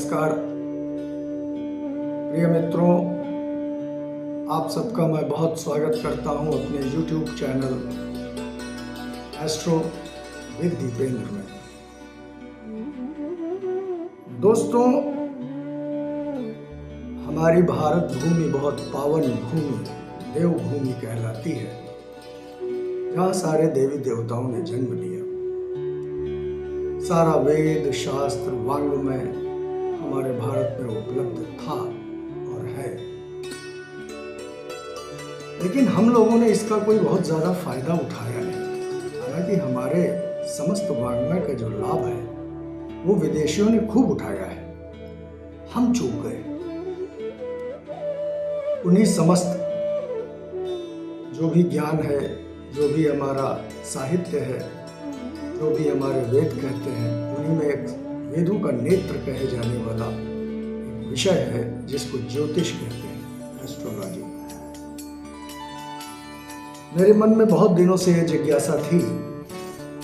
नमस्कार प्रिय मित्रों, आप सबका मैं बहुत स्वागत करता हूं अपने YouTube channel astro with Dipendra में। दोस्तों, हमारी भारत भूमि बहुत पावन भूमि, देव भूमि कहलाती है, जहाँ सारे देवी देवताओं ने जन्म लिया। सारा वेद शास्त्र वांग्मय हमारे भारत में उपलब्ध था और है, लेकिन हम लोगों ने इसका कोई बहुत ज्यादा फायदा उठाया नहीं। हालांकि हमारे समस्त वांग्मय का जो लाभ है वो विदेशियों ने खूब उठाया है। हम चूक गए। उन्हीं समस्त जो भी ज्ञान है, जो भी हमारा साहित्य है, जो भी हमारे वेद कहते हैं, उन्हीं में एक वेदों का नेत्र कहे जाने वाला एक विषय है जिसको ज्योतिष कहते हैं, एस्ट्रोलॉजी। मेरे मन में बहुत दिनों से यह जिज्ञासा थी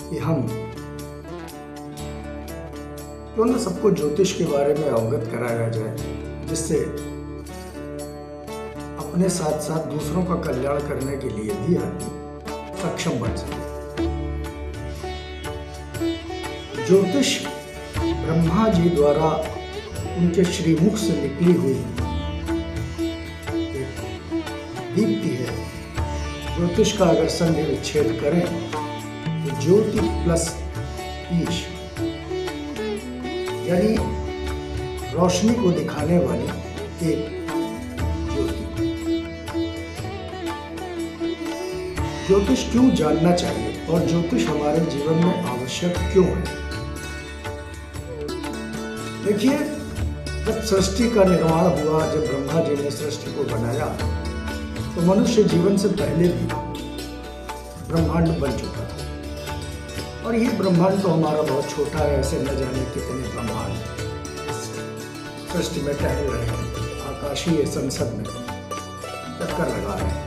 कि हम क्यों न सबको ज्योतिष के बारे में अवगत कराया जाए, जिससे अपने साथ साथ दूसरों का कल्याण करने के लिए भी आदमी सक्षम बन सके। ज्योतिष ब्रह्मा जी द्वारा उनके श्रीमुख से निकली हुई एक दीप्ति है। ज्योतिष का अगर संधि विच्छेद करें तो ज्योति प्लस ईश, यानी रोशनी को दिखाने वाली एक ज्योति। ज्योतिष क्यों जानना चाहिए और ज्योतिष हमारे जीवन में आवश्यक क्यों है? देखिए, जब सृष्टि का निर्माण हुआ, जब ब्रह्मा जी ने सृष्टि को बनाया, तो मनुष्य जीवन से पहले भी ब्रह्मांड बन चुका था। और ये ब्रह्मांड तो हमारा बहुत छोटा है, ऐसे न जाने कितने ब्रह्मांड सृष्टि में टहल रहे हैं, आकाशीय संसद में चक्कर लगा रहे हैं।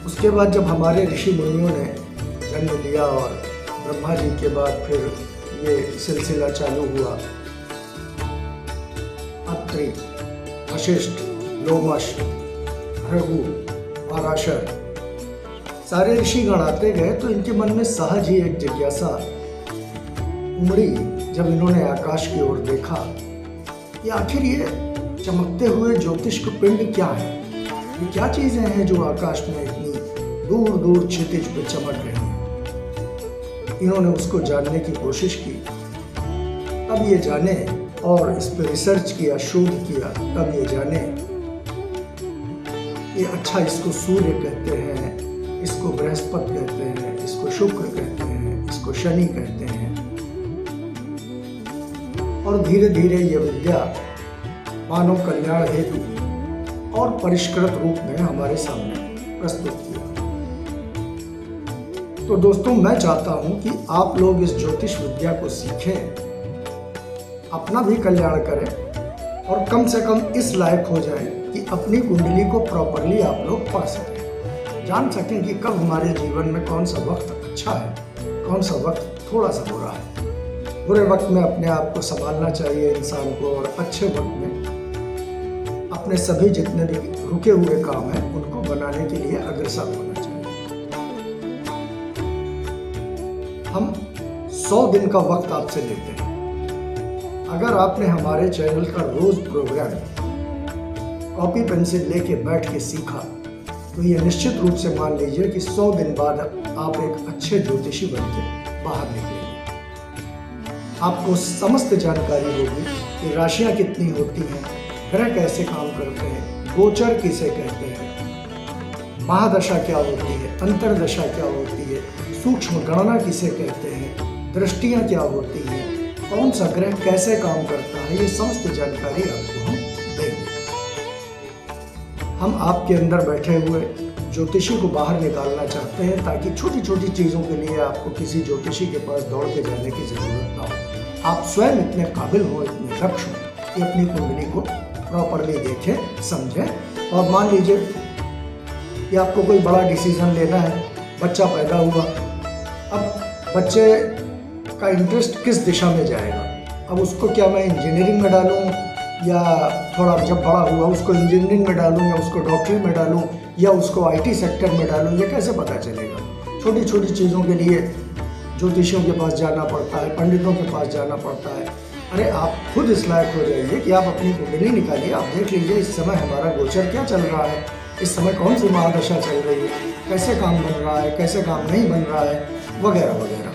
उसके बाद जब हमारे ऋषि मुनियों ने जन्म लिया और ब्रह्मा जी के बाद फिर ये सिलसिला चालू हुआ, अत्रि, वशिष्ठ, लोमश, भृगु, पराशर, सारे ऋषिगण आते गए, तो इनके मन में सहज ही एक जिज्ञासा उमड़ी जब इन्होंने आकाश की ओर देखा कि आखिर ये चमकते हुए ज्योतिष के पिंड क्या है, ये क्या चीजें हैं जो आकाश में इतनी दूर दूर क्षितिज पे चमक रही हैं। इन्होंने उसको जानने की कोशिश की, तब ये जाने, और इस पर रिसर्च किया, शोध किया, तब ये जाने कि अच्छा, इसको सूर्य कहते हैं, इसको बृहस्पति कहते हैं, इसको शुक्र कहते हैं, इसको शनि कहते हैं। और धीरे धीरे यह विद्या मानव कल्याण हेतु और परिष्कृत रूप में हमारे सामने प्रस्तुत किया। तो दोस्तों, मैं चाहता हूं कि आप लोग इस ज्योतिष विद्या को सीखें, अपना भी कल्याण करें और कम से कम इस लायक हो जाएं कि अपनी कुंडली को प्रॉपरली आप लोग पढ़ सकें, जान सकें कि कब हमारे जीवन में कौन सा वक्त अच्छा है, कौन सा वक्त थोड़ा सा बुरा है। बुरे वक्त में अपने आप को संभालना चाहिए इंसान को, और अच्छे वक्त में अपने सभी जितने भी रुके हुए काम हैं उनको बनाने के लिए अग्रसर होना चाहिए। हम 100 दिन का वक्त आपसे लेते हैं। अगर आपने हमारे चैनल का रोज प्रोग्राम कॉपी पेंसिल लेके बैठ के सीखा, तो ये निश्चित रूप से मान लीजिए कि 100 दिन बाद आप एक अच्छे ज्योतिषी बन के बाहर निकलेंगे। आपको समस्त जानकारी होगी कि राशियां कितनी होती हैं, ग्रह कैसे काम करते हैं, गोचर किसे कहते हैं, महादशा क्या होती है, अंतरदशा क्या होती है, सूक्ष्म गणना किसे कहते हैं, दृष्टियां क्या होती हैं, कौन सा ग्रह कैसे काम करता है, ये समस्त जानकारी आपको हम देंगे। हम आपके अंदर बैठे हुए ज्योतिषी को बाहर निकालना चाहते हैं, ताकि छोटी छोटी चीज़ों के लिए आपको किसी ज्योतिषी के पास दौड़ के जाने की जरूरत ना हो। आप स्वयं इतने काबिल हो, इतने दक्ष हो कि अपनी कुंडली को प्रॉपरली देखें, समझें। और मान लीजिए कि आपको कोई बड़ा डिसीजन लेना है, बच्चा पैदा हुआ, अब बच्चे का इंटरेस्ट किस दिशा में जाएगा। अब उसको क्या मैं इंजीनियरिंग में डालूँ, या थोड़ा जब बड़ा हुआ उसको इंजीनियरिंग में डालूँ, या उसको डॉक्टरी में डालूँ, या उसको IT सेक्टर में डालूँ, ये कैसे पता चलेगा। छोटी छोटी चीज़ों के लिए ज्योतिषियों के पास जाना पड़ता है, पंडितों के पास जाना पड़ता है। अरे आप खुद इस लायक हो जाइए कि आप अपनी कुंडली निकालिए, आप देख लीजिए इस समय हमारा गोचर क्या चल रहा है, इस समय कौन सी महादशा चल रही है, कैसे काम बन रहा है, कैसे काम नहीं बन रहा है, वगैरह वगैरह।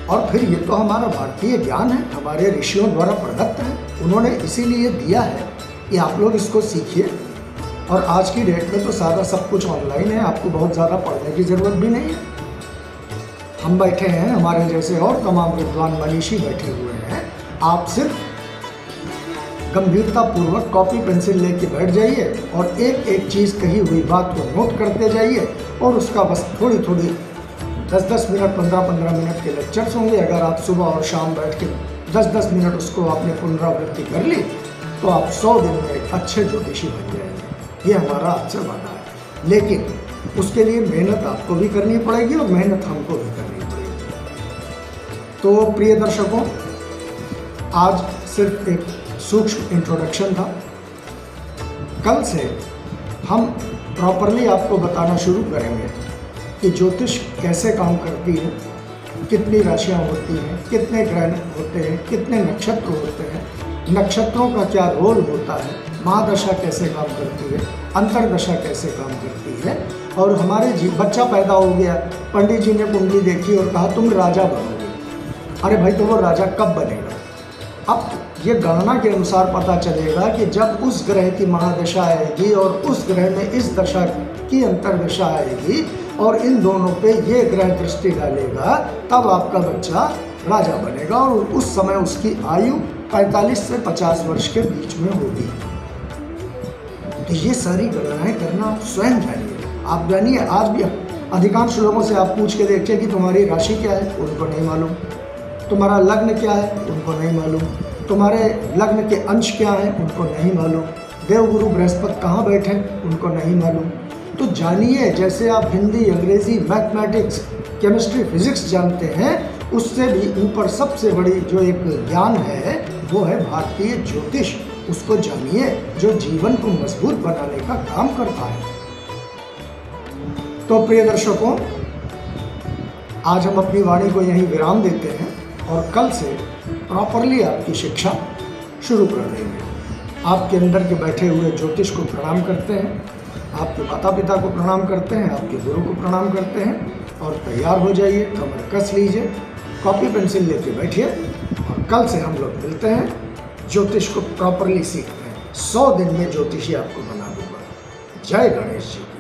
और फिर ये तो हमारा भारतीय ज्ञान है, हमारे ऋषियों द्वारा प्रदत्त है, उन्होंने इसीलिए दिया है कि आप लोग इसको सीखिए। और आज की डेट में तो सारा सब कुछ ऑनलाइन है, आपको बहुत ज़्यादा पढ़ने की ज़रूरत भी नहीं है। हम बैठे हैं, हमारे जैसे और तमाम विद्वान मनीषी बैठे हुए हैं, आप सिर्फ गंभीरतापूर्वक कॉपी पेंसिल लेके बैठ जाइए और एक एक चीज़ कही हुई बात को नोट करते जाइए, और उसका बस थोड़ी थोड़ी 10-10 मिनट 15-15 मिनट के लेक्चर्स होंगे। अगर आप सुबह और शाम बैठ के 10-10 मिनट उसको आपने पुनरावृत्ति कर ली तो आप 100 दिन में एक अच्छे ज्योतिषी बन जाएंगे। ये हमारा आपसे वादा है, लेकिन उसके लिए मेहनत आपको भी करनी पड़ेगी और मेहनत हमको भी करनी पड़ेगी। तो प्रिय दर्शकों, आज सिर्फ एक सूक्ष्म इंट्रोडक्शन था। कल से हम प्रॉपरली आपको बताना शुरू करेंगे कि ज्योतिष कैसे काम करती है, कितनी राशियाँ होती हैं, कितने ग्रह होते हैं, कितने नक्षत्र होते हैं, नक्षत्रों का क्या रोल होता है, महादशा कैसे काम करती है, अंतरदशा कैसे काम करती है। और हमारे बच्चा पैदा हो गया, पंडित जी ने कुंडली देखी और कहा तुम राजा बनोगे। अरे भाई, तो वो राजा कब बनेगा? अब ये गणना के अनुसार पता चलेगा कि जब उस ग्रह की महादशा आएगी और उस ग्रह में इस दशा की अंतरदशा आएगी और इन दोनों पे ये ग्रह दृष्टि डालेगा, तब आपका बच्चा राजा बनेगा। और उस समय उसकी आयु 45 से 50 वर्ष के बीच में होगी। तो ये सारी गणनाएं करना आप स्वयं जानिए। आप जानिए, आज भी अधिकांश लोगों से आप पूछ के देखिए कि तुम्हारी राशि क्या है, उनको नहीं मालूम। तुम्हारा लग्न क्या है, उनको नहीं मालूम। तुम्हारे लग्न के अंश क्या हैं, उनको नहीं मालूम। देवगुरु बृहस्पति कहाँ बैठे, उनको नहीं मालूम। तो जानिए, जैसे आप हिंदी, अंग्रेजी, मैथमेटिक्स, केमिस्ट्री, फिजिक्स जानते हैं, उससे भी ऊपर सबसे बड़ी जो एक ज्ञान है वो है भारतीय ज्योतिष। उसको जानिए, जो जीवन को मजबूत बनाने का काम करता है। तो प्रिय दर्शकों, आज हम अपनी वाणी को यहीं विराम देते हैं और कल से प्रॉपरली आपकी शिक्षा शुरू कर देंगे। आपके अंदर के बैठे हुए ज्योतिष को प्रणाम करते हैं, आपके माता पिता को प्रणाम करते हैं, आपके गुरु को प्रणाम करते हैं और तैयार हो जाइए, कमर कस लीजिए, कॉपी पेंसिल लेके बैठिए और कल से हम लोग मिलते हैं, ज्योतिष को प्रॉपरली सीखते हैं। 100 दिन में ज्योतिषी आपको बना दूंगा। जय गणेश जी।